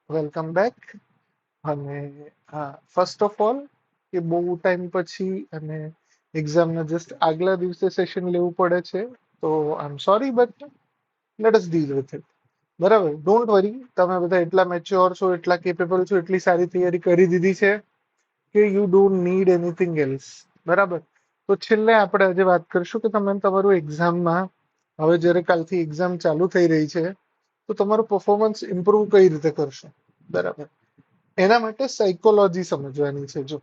Welcome back. અને first of all કે બહુ ટાઈમ પછી અને એક્ઝામના જસ્ટ આગલા દિવસે સેશન લેવું પડે છે, તો I am sorry but let us deal with it. બરાબર, ડોન્ટ વરી. તમે બધા એટલા મેચ્યોર છો, એટલા કેપેબલ છો, એટલી સારી તૈયારી કરી દીધી છે કે you don't need anything else. બરાબર. તો છેલ્લે આપણે આજે વાત કરીશું કે તમે તમારું એક્ઝામમાં, હવે જ્યારે કાલથી એક્ઝામ ચાલુ થઈ રહી છે, તો તમારું પરફોર્મન્સ ઇમ્પ્રુવ કઈ રીતે કરશો. બરાબર. એના માટે સાયકોલોજી સમજવાની છે. જો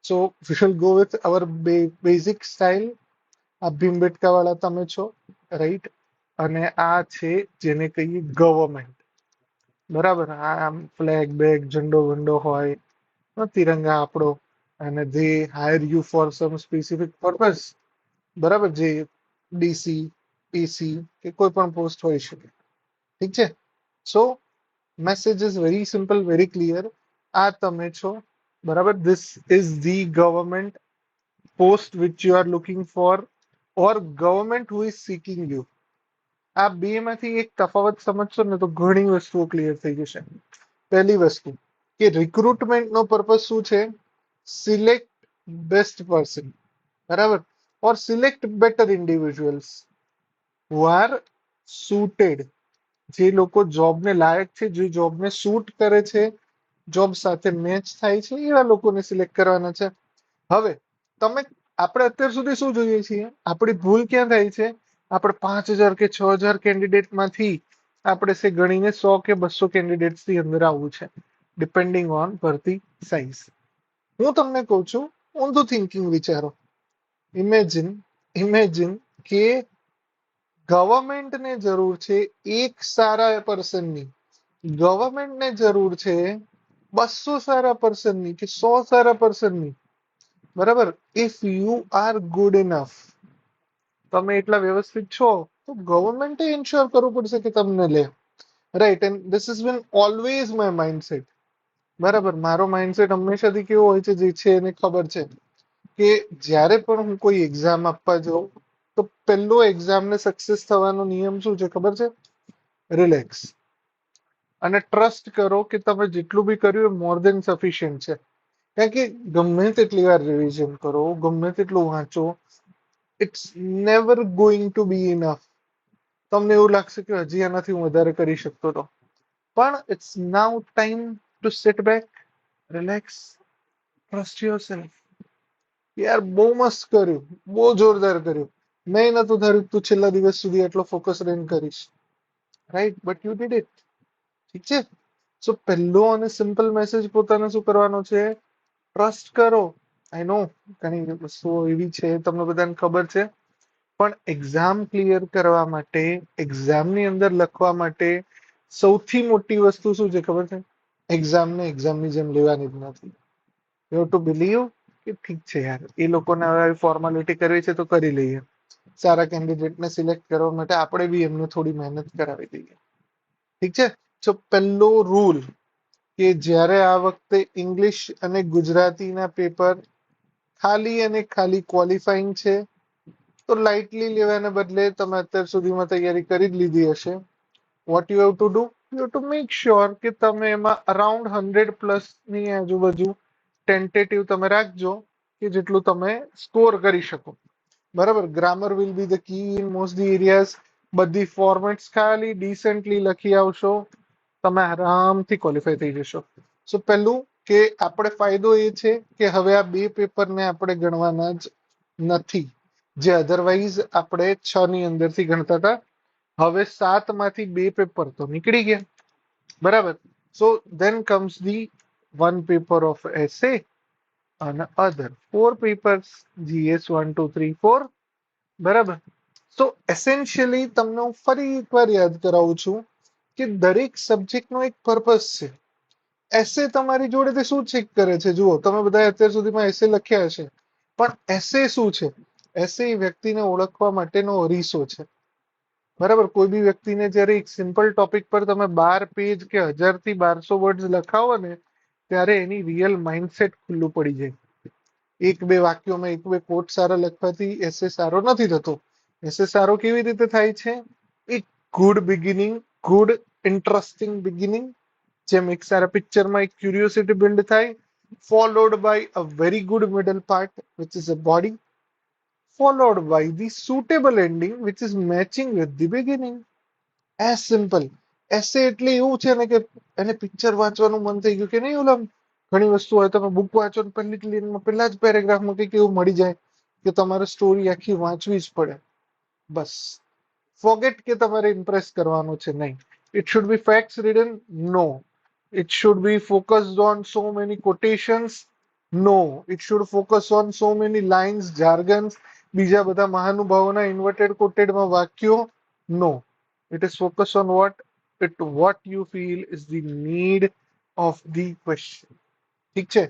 so we will go with our basic style. આ ભીમબેટકા વાળા તમે છો, રાઈટ? અને આ છે જેને કહીએ ગવર્મેન્ટ. બરાબર. આમ ફ્લેગ બેગ ઝંડો વંડો હોય, તિરંગા આપણો, અને they hire you for some specific purpose. બરાબર. જે ડીસી, પીસી કે કોઈ પણ પોસ્ટ હોઈ શકે. ઠીક છે. So message is very simple, very clear. આ તમે છો. બરાબર. This is the government post which you are looking for, or government who is seeking you. આ બે માંથી એક તફાવત સમજશો ને તો ઘણી વસ્તુઓ ક્લિયર થઈ જશે. પહેલી વસ્તુ કે રિક્રુટમેન્ટ નો પર્પઝ શું છે? Select best person. બરાબર. Or select better individuals who are suited. જે લોકો જોબને લાયક છે, જે જોબને સૂટ કરે છે, જોબ સાથે મેચ થાય છે, એવા લોકોને સિલેક્ટ કરવાના છે. હવે તમે, આપણે અત્યાર સુધી શું જોઈએ છીએ? આપણી ભૂલ ક્યાં થાય છે? આપણે 5,000 કે 6,000 કેન્ડિડેટ માંથી આપણે સે ગણીને 100 કે 200 કેન્ડિડેટ્સ થી અંદર આવવું છે, ડિપેન્ડિંગ ઓન ભરતી સાઇઝ. હું તમને કહું છું, ઊંધું થિંકિંગ વિચારો. ઇમેજિન ઇમેજિન કે ગવર્મેન્ટને જરૂર છે એક સારા પર્સનની, ગવર્મેન્ટને જરૂર છે 200 સારા પર્સનની કે 100 સારા પર્સનની. બરાબર. If you are good enough, તમે એટલા વ્યવસ્થિત છો, તો ગવર્મેન્ટે ઇન્શ્યોર કરવું પડશે કે તમને લે. Right. And this is bin always my mindset. બરાબર. મારો માઇન્ડસેટ હંમેશાથી કેવો હોય છે, જે છે એને ખબર છે કે જ્યારે પણ હું કોઈ એક્ઝામ આપવા જાઉં, તો પહેલો એક્ઝામને સક્સેસ થવાનો નિયમ શું છે ખબર છે? રિલેક્સ. અને ટ્રસ્ટ કરો કે તમે જેટલું બી કર્યું એ મોર દેન સફિશિયન્ટ છે. કારણ કે ગમે તેટલી વાર રિવિઝન કરો, ગમે તેટલું વાંચો, it's never going to be enough. તમને એવું લાગશે કે હજી આનાથી હું વધારે કરી શકતો હતો. પણ it's now time to sit back, relax, trust yourself. યાર બહુ મસ્ત કર્યું, બહુ જોરદાર કર્યું. મેં નતું ધાર્યું તું છેલ્લા દિવસ સુધી એટલો ફોકસ રહીને કરીશ. Right. But you did it. ઠીક છે. સો પહેલો અને સિમ્પલ મેસેજ પોતાને શું કરવાનો છે? ટ્રસ્ટ કરો. આઈ નો ઘણી વસ્તુઓ એવી છે, તમને બધાને ખબર છે, પણ એક્ઝામ ક્લિયર કરવા માટે, એક્ઝામની અંદર લખવા માટે સૌથી મોટી વસ્તુ શું છે ખબર છે? એક્ઝામને એક્ઝામની જેમ લેવાની જ નથી. યુ હેવ ટુ બિલીવ કે ઠીક છે યાર, એ લોકોને હવે ફોર્માલિટી કરવી છે તો કરી લઈએ. સારા કેન્ડિડેટને સિલેક્ટ કરવા માટે આપણે બી એમને થોડી મહેનત કરાવી દઈએ. ઠીક છે. તો પહેલો રૂલ કે જ્યારે આ વખતે ઇંગ્લિશ અને ગુજરાતીના પેપર ખાલી અને ખાલી ક્વોલિફાઈંગ છે, તો લાઇટલી લેવાને બદલે તમે અત્યાર સુધીમાં તૈયારી કરી જ લીધી હશે. What you have to do? You have to make sure કે તમે એમાં અરાઉન્ડ 100 પ્લસ ની આજુબાજુ ટેન્ટેટિવ તમે રાખજો, કે જેટલું તમે સ્કોર કરી શકો. બરાબર. Grammar will be the key in most the areas. બધી ફોર્મેટ્સ ખાલી ડિસેન્ટલી લખી આવશો, તમે આરામથી ક્વોલિફાય થઈ જશો. સો પહેલું કે આપણે ફાયદો એ છે કે હવે આ બે પેપરને આપણે ગણવાના જ નથી, જે અધરવાઇઝ આપણે 6 ની અંદરથી ગણતા હતા. હવે 7 માંથી 2 પેપર તો નીકળી ગયા. બરાબર. So then comes the one paper of essay અને અધર 4 પેપર્સ, જીએસ 1 2 3 4. બરાબર. સો એસેન્શિયલી તમને હું ફરી એકવાર યાદ કરાવું છું કે દરેક સબ્જેક્ટનો એક પર્પસ છે. એસે તમારી જોડે તે શું ચેક કરે છે? જુઓ, તમે બધા અત્યાર સુધીમાં એસે લખ્યા હશે, પણ એસે શું છે? એસે વ્યક્તિને ઓળખવા માટેનો અરીસો છે. બરાબર. કોઈ બી વ્યક્તિને જ્યારે એક સિમ્પલ ટોપિક પર તમે 12 પેજ કે 1000 થી 1200 વર્ડ લખાવો ને, ત્યારે એની રિયલ માઇન્ડસેટ ખુલ્લું પડી જાય. એક બે વાક્યોમાં એક બે કોટ સારા લખવાથી એસે સારો નથી થતો. એસે સારો કેવી રીતે થાય છે? એક good beginning, good interesting beginning, જેમ એક સારા પિક્ચરમાં એક ક્યુરિયોસિટી બિલ્ડ થાય, followed by a very good middle part which is a body, followed by the suitable ending which is matching with the beginning. As simple. Essay એટલે એવું છે ને કે એને પિક્ચર વાંચવાનું મન થઈ ગયું કે નહીં, ઓલા ઘણી વસ્તુ હોય તમે બુક વાંચો ને પહેલી લાઈનમાં પહેલા જ પેરેગ્રાફમાં કંઈક એવું મળી જાય કે તમારે સ્ટોરી આખી વાંચવી જ પડે. બસ ફોગેટ કે તમારે ઇમ્પ્રેસ કરવાનું છે, નહીં. It should be facts ridden, no. It should be focused on so many quotations, no. It should focus on so many lines, jargons, બીજા બધા મહાનુભાવોના ઇન્વર્ટેડ કોટેડમાં વાક્યો, નો. It is focus on what you feel is the need of the question. ઠીક છે.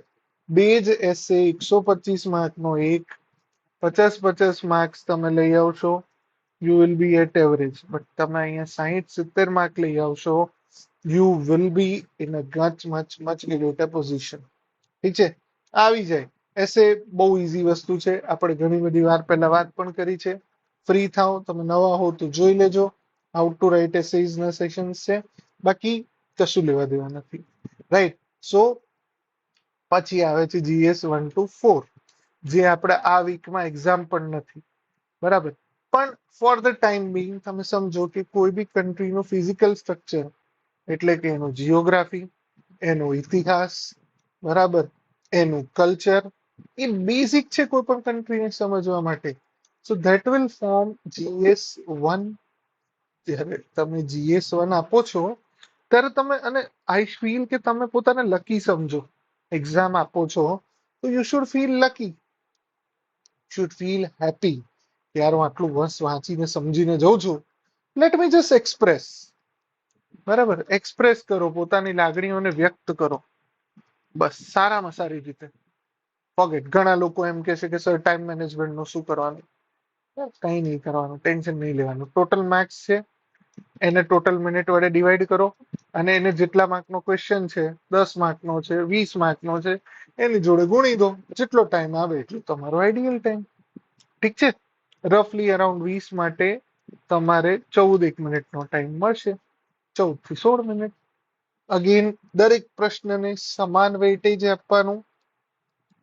બે જ એસે 125 માર્કનો એક, 50-50 marks તમે લઈ આવશો, you will be at average. But તમે અહીંયા 60-70 માર્ક લઈ આવશો, you will be in a much much much greater position. ઠીક છે. આવી જાય. એસે બહુ ઈઝી વસ્તુ છે, આપણે ઘણી બધી વાર પહેલા વાત પણ કરી છે. ફ્રી થાવ, તમે નવા હો તો જોઈ લેજો. હાઉ ટુ રાઇટ એસેઝ ના સેશન્સ છે, બાકી કશું લેવા દેવા નથી. રાઈટ. સો પછી આવે છે જીએસ 1 to 4, જે આપણે આ વીકમાં એક્ઝામ પણ નથી. બરાબર. પણ ફોર ધ ટાઈમ બિંગ તમે સમજો કે કોઈ બી કન્ટ્રીનું ફિઝિકલ સ્ટ્રક્ચર, એટલે કે એનું જીઓગ્રાફી, એનો ઇતિહાસ, બરાબર, એનું કલ્ચર, એ બેઝિક છે કોઈ પણ કન્ટ્રીને સમજવા માટે. So that will form GS1. જ્યારે તમે GS1 આપો છો ત્યારે તમે, અને આઈ ફીલ કે તમે પોતાને લકી સમજો. એક્ઝામ આપો છો તો you should feel lucky, should feel happy. યાર હું આટલું વર્ષ વાંચીને સમજીને જઉં છું, લેટ મી જસ્ટ એક્સપ્રેસ. બરાબર, એક્સપ્રેસ કરો, પોતાની લાગણીઓને વ્યક્ત કરો. બસ સારામાં સારી રીતે. ફોગેટ. ઘણા લોકો એમ કે છે કે સર ટાઈમ મેનેજમેન્ટ નું શું કરવાનું? કઈ નહીં કરવાનું, ટેન્શન નહીં લેવાનું. ટોટલ માર્ક્સ છે, એને ટોટલ મિનિટ વડે ડિવાઈડ કરો, અને એને જેટલા માર્કનો ક્વેશ્ચન છે, 10 માર્કનો છે, 20 માર્કનો છે, એની જોડે ગુણી દો. જેટલો ટાઈમ આવે એટલું તમારો આઈડિયલ ટાઈમ. ઠીક છે. રફલી અરાઉન્ડ 20 માટે તમારે 14 મિનિટનો ટાઈમ મળશે, 14 થી 16 મિનિટ. અગેન દરેક પ્રશ્નને સમાન વેઇટેજ આપવાનું.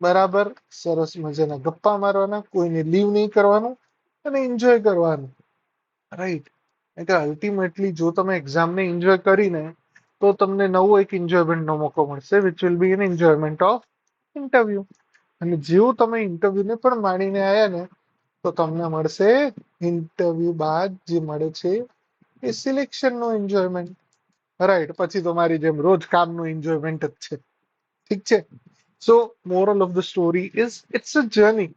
બરાબર. સરસ મજાના ગપ્પા મારવાના, કોઈને લીવ નહીં કરવાનું, અને એન્જોય કરવાનું. રાઈટ. એટલે અલ્ટિમેટલી જો તમે એક્ઝામને એન્જોય કરીને, તો તમને નવો એક એન્જોયમેન્ટનો મોકો મળશે, which will be an enjoyment of interview. અને જેવું તમે ઇન્ટરવ્યુને પણ માણીને આવ્યા ને, તો તમને મળશે ઇન્ટરવ્યુ બાદ જે મળે છે એ સિલેક્શનનો એન્જોયમેન્ટ. રાઈટ. પછી તો મારી જેમ રોજ કામનું એન્જોયમેન્ટ જ છે. ઠીક છે. So moral of the story is it's a journey.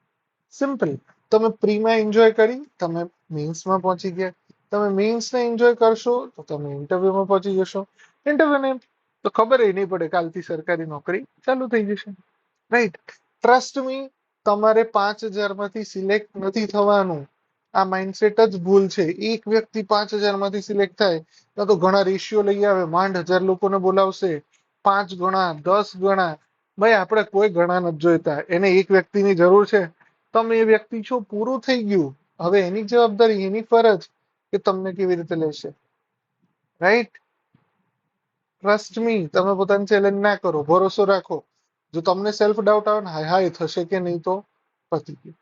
Simple. તમે પ્રીમાં એન્જોય કરી, તમે મેન્સમાં પહોંચી ગયા. તમે મેન્સને એન્જોય કરશો તો તમે ઇન્ટરવ્યુમાં પહોંચી જશો. ઇન્ટરવ્યુને તો ખબર નહીં પડે, કાલથી સરકારી નોકરી ચાલુ થઈ જશે. રાઈટ. ટ્રસ્ટ મી, તમારે 5,000 માંથી સિલેક્ટ નથી થવાનું. આ માઇન્ડસેટ જ ભૂલ છે. એક વ્યક્તિ 5,000 માંથી સિલેક્ટ થાય તો ઘણા રેશિયો લઈ આવે, માંડ 1,000 લોકોને બોલાવશે, 5 ગણા, 10 ગણા. ભાઈ આપણે કોઈ ગણા નથી જોઈતા, એને એક વ્યક્તિની જરૂર છે. તમે એ વ્યક્તિ છો, પૂરું થઈ ગયું. હવે એની જવાબદારી, એની ફરજ કે તમને કેવી રીતે લેશે. રાઈટ. ટ્રસ્ટ મી, તમે પોતાની ચેલેન્જ ના કરો, ભરોસો રાખો. જો તમને સેલ્ફ ડાઉટ આવે ને, હાય હાય થશે કે નહીં, તો પતી ગયું.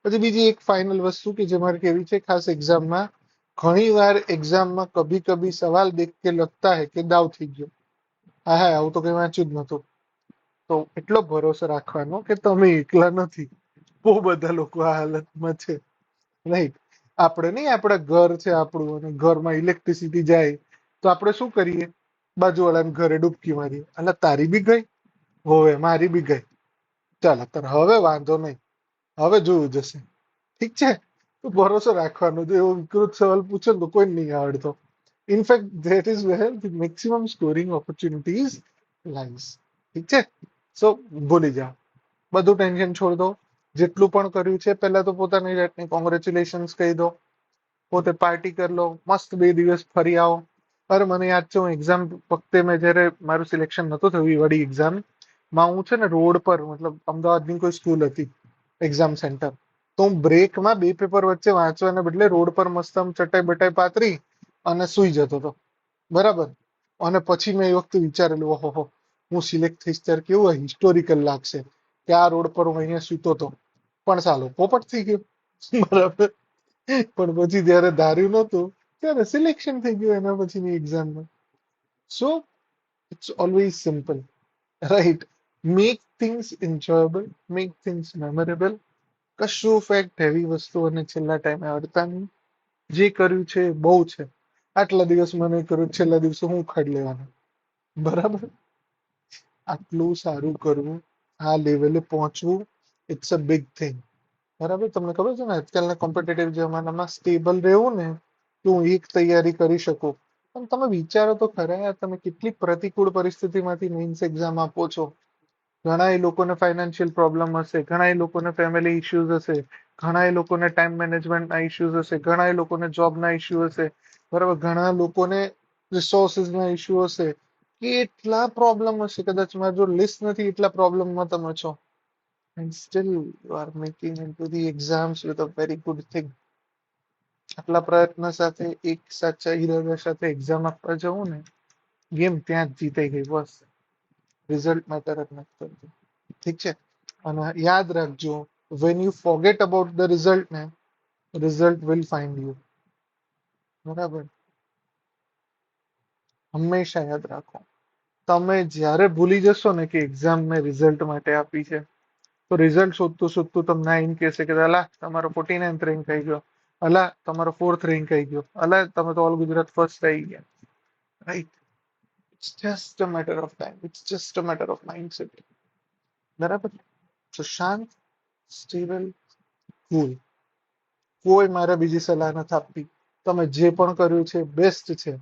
પછી બીજી એક ફાઇનલ વસ્તુ કે જે મારે કેવી છે, ખાસ એક્ઝામમાં, ઘણી વાર એક્ઝામમાં કભી કભી સવાલ દેખ કે લગતા હૈ કે દાવ થઈ ગયો. હા હા, આવું તો કઈ વાંચ્યું જ નતું. તો એટલો ભરોસો રાખવાનો કે તમે એકલા નથી, બહુ બધા લોકો આ હાલતમાં છે. રાઈટ. આપણે નહીં, આપણા ઘર છે આપણું, અને ઘરમાં ઇલેક્ટ્રિસિટી જાય તો આપણે શું કરીએ? બાજુવાળાને ઘરે ડૂબકી મારીએ. એટલે તારી બી ગઈ, હોવે મારી બી ગઈ, ચાલ અત્યારે હવે વાંધો નહીં, હવે જોયું જશે. ઠીક છે. તો ભરોસો રાખવાનો. જો એવો વિકૃત સવાલ પૂછે તો કોઈ નહીં આવડતો. In fact that is wear the maximum scoring opportunities lies. ઠીક છે. સો ભૂલી જાઓ, બધું ટેન્શન છોડ દો. જેટલું પણ કર્યું છે પહેલા તો પોતાની જાતને કોંગ્રેચ્યુલેશન્સ કહી દો, પોતે પાર્ટી કરી લો, મસ્ત 2 દિવસ ફરી આવો. અરે મને યાદ છે, હું એક્ઝામ વખતે મેં જયારે મારું સિલેક્શન નતું થયું એ વડી એક્ઝામમાં, હું છે ને રોડ પર, મતલબ અમદાવાદની કોઈ સ્કૂલ હતી એક્ઝામ સેન્ટર, તો હું બ્રેકમાં 2 પેપર વચ્ચે વાંચવાને બદલે રોડ પર મસ્ત આમ ચટાઈ બટાઈ પાતરી અને સુઈ જતો હતો. બરાબર. અને પછી મેં એ વખતે વિચારેલું, ઓહો હું સિલેક્ટ થઈશ ત્યારે કેવું હિસ્ટોરિકલ લાગશે કે આ રોડ પર હું અહીંયા સૂતો હતો, પણ સાલો પોપટ થઈ ગયો. બરાબર. પણ પછી જયારે ધાર્યું નહોતું ત્યારે સિલેક્શન થઈ ગયું એના પછીની એક્ઝામમાં. So it's always simple, right? Make things enjoyable, make things memorable. કશું ફેક્ટ હેવી વસ્તુઓને છેલ્લા ટાઈમે અડતા નહીં. જે કર્યું છે એ બહુ છે. આટલા દિવસમાં નહીં કર્યું, છેલ્લા દિવસે હું ખાઈ લેવાનું. બરાબર. આટલું સારું કરવું, આ લેવલે પહોંચવું, ઇટ્સ અ બિગ થિંગ. બરાબર. તમને ખબર છે ને આજકાલના કોમ્પિટેટિવ જમાનામાં સ્ટેબલ રહેવું ને તો હું એક તૈયારી કરી શકું. પણ તમે વિચારો તો ખરા યાર, તમે કેટલી પ્રતિકૂળ પરિસ્થિતિમાંથી મેઇન્સ એક્ઝામ આપો છો. ઘણા એ લોકોને ફાઇનાન્શિયલ પ્રોબ્લેમ હશે, ઘણા એ લોકોને ફેમિલી ઇશ્યુઝ હશે, ઘણા એ લોકોને ટાઈમ મેનેજમેન્ટના ઇશ્યુઝ હશે, ઘણા એ લોકોને જોબના ઇશ્યુ હશે. બરાબર. ઘણા લોકોને રિસોર્સિસના ઇશ્યુ હશે. કેટલા પ્રોબ્લેમ હશે, કદાચ મારા જો લિસ્ટ નથી એટલા પ્રોબ્લેમમાં તમે છો. And still you are making into the exams with a very good thing. આટલા પ્રયત્ન સાથે એક સાચા ઈરાદા સાથે એક્ઝામ આપવા જવું ને, ગેમ ત્યાં જ જીતાઈ ગઈ બસ. રિઝલ્ટ મેટર જ નથી કરતું. ઠીક છે. અને યાદ રાખજો, when you forget about the result ને, result will find you. બરાબર. હંમેશા યાદ રાખો, તમે જ્યારે ભૂલી જશો ને કે એક્ઝામ મેં રિઝલ્ટ માટે આપી છે, તો રિઝલ્ટ શોધતું શોધતું તમને આઈને કહેશે કે અલા તમારો 49th રેન્ક આવી ગયો, અલા તમારો 4th રેન્ક આવી ગયો, અલા તમે તો ઓલ ગુજરાત ફર્સ્ટ આવી ગયા. Right? It's just a matter of time, it's just a matter of mindset. બરાબર. તો શાંત, સ્ટેબલ, કુલ. કોઈ મારે બીજી સલાહ નથી આપવી. તમે જે પણ કર્યું છે બેસ્ટ છે.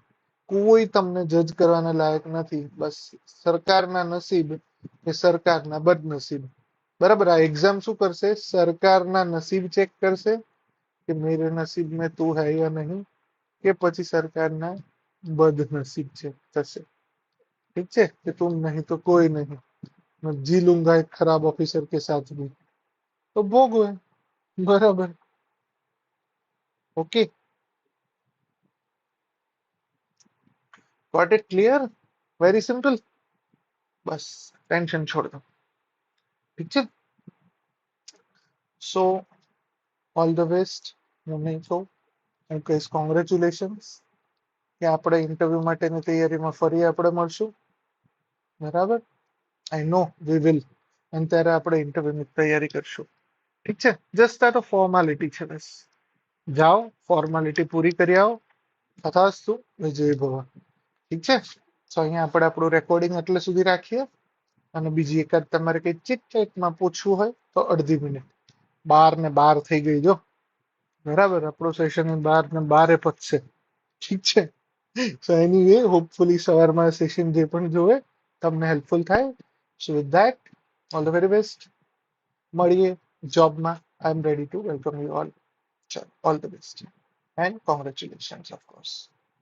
કોઈ તમને જજ કરવાના લાયક નથી. બસ સરકારના નસીબ કે સરકારના બદનસીબ. બરાબર. આ એક્ઝામ શું કરશે? સરકારના નસીબ ચેક કરશે કે મેરે નસીબ में तू है या नहीं, કે પછી સરકારના બદનસીબ ચેક થશે. ઠીક છે? કે તું નહીં તો કોઈ નહીં, मैं जी लूंगा एक खराब ऑफिसर के साथ भी, तो भोगवे. बराबर. Okay, got it clear? Very simple. बस टेंशन छोड़ दो. ઠીક છે? સો ઓલ ધ બેસ્ટ. હું નહીં કહું, હું કહીશ કોંગ્રેચ્યુલેશન્સ કે આપણે ઇન્ટરવ્યુ માટેની તૈયારીમાં ફરી આપણે મળશું. બરાબર. આઈ નો વી વિલ. અને ત્યારે આપણે ઇન્ટરવ્યુની તૈયારી કરશું. ઠીક છે? જસ્ટ આ તો ફોર્માલિટી છે બસ. જાઓ, ફોર્માલિટી પૂરી કરી આવો. તથાસ્તુ, વિજય ભવ. ઠીક છે? તો અહીંયા આપણે આપણું રેકોર્ડિંગ એટલે સુધી રાખીએ. અને બીજી એકાદ તમારે કઈ ચીટ ચેટમાં પૂછવું હોય તો અડધી મિનિટ. 12 ને 12 થઈ ગઈ જો. બરાબર. આપણું સેશન 12 ને 12 પતશે. ઠીક છે? સો એનીવે, હોપફુલી સવારમાં સેશન જે પણ જોવે તમને હેલ્પફુલ થાય. So with that, all the very best. મળીએ જોબમાં. I am ready to welcome you all. All the best and congratulations of course.